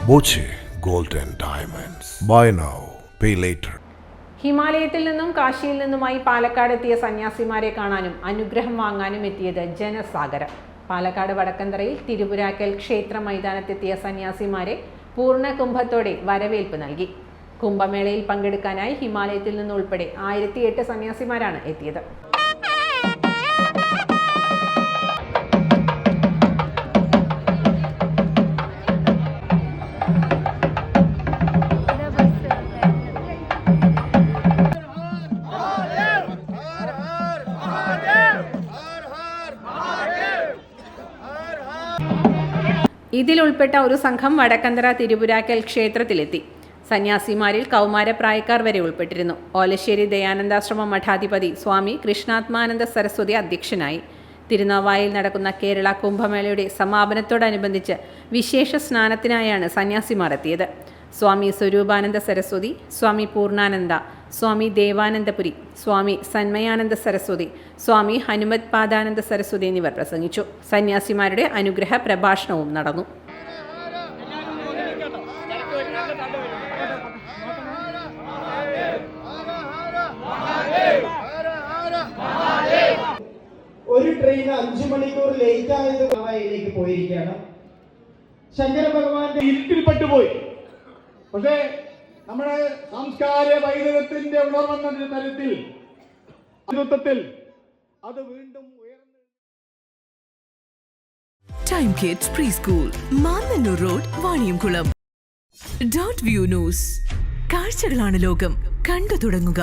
Boche gold and diamonds. Buy now, pay later. ഹിമാലയത്തിൽ നിന്നും കാശിയിൽ നിന്നുമായി പാലക്കാട് എത്തിയ സന്യാസിമാരെ കാണാനും അനുഗ്രഹം വാങ്ങാനും എത്തിയത് ജനസാഗരം. പാലക്കാട് വടക്കന്തറയിൽ തിരുപുരാക്കൽ ക്ഷേത്ര മൈതാനത്തെത്തിയ സന്യാസിമാരെ പൂർണ്ണ കുംഭത്തോടെ വരവേൽപ്പ് നൽകി. കുംഭമേളയിൽ പങ്കെടുക്കാനായി ഹിമാലയത്തിൽ നിന്നുൾപ്പെടെ 1008 സന്യാസിമാരാണ് എത്തിയത്. ഇതിലുൾപ്പെട്ട ഒരു സംഘം വടക്കന്തറ തിരുപുരാക്കൽ ക്ഷേത്രത്തിലെത്തി. സന്യാസിമാരിൽ കൗമാരപ്രായക്കാർ വരെ ഉൾപ്പെട്ടിരുന്നു. ഓലശ്ശേരി ദയാനന്ദാശ്രമം മഠാധിപതി സ്വാമി കൃഷ്ണാത്മാനന്ദ സരസ്വതി അധ്യക്ഷനായി. തിരുനാവായയിൽ നടക്കുന്ന കേരള കുംഭമേളയുടെ സമാപനത്തോടനുബന്ധിച്ച് വിശേഷ സ്നാനത്തിനായാണ് സന്യാസിമാർ എത്തിയത്. സ്വാമി സ്വരൂപാനന്ദ സരസ്വതി, സ്വാമി പൂർണ്ണാനന്ദ, സ്വാമി ദേവാനന്ദപുരി, സ്വാമി സന്മയാനന്ദ സരസ്വതി, സ്വാമി ഹനുമത് പാദാനന്ദ സരസ്വതി എന്നിവർ പ്രസംഗിച്ചു. സന്യാസിമാരുടെ അനുഗ്രഹ പ്രഭാഷണവും നടന്നു. ഒരു ട്രെയിൻ 5 മണിക്കൂർ ലേറ്റ് ആയത് ഗോവയിലേക്ക് പോയിരിക്കുകയാണ്. ശങ്കര ഭഗവാന്റെ ഇരുട്ടിൽപ്പെട്ടുപോയി. പക്ഷേ നമ്മുടെ സംസ്കാര വൈദഗ്ധ്യത്തിന്റെ ഉണർവെന്ന തരത്തിൽ അത് വീണ്ടും ഉയർന്നു. Time kids pre school, Mannannur road, Vaniyamkulam. Dot view news. കാഴ്ചകളാണ് ലോകം, കണ്ടു തുടങ്ങുക.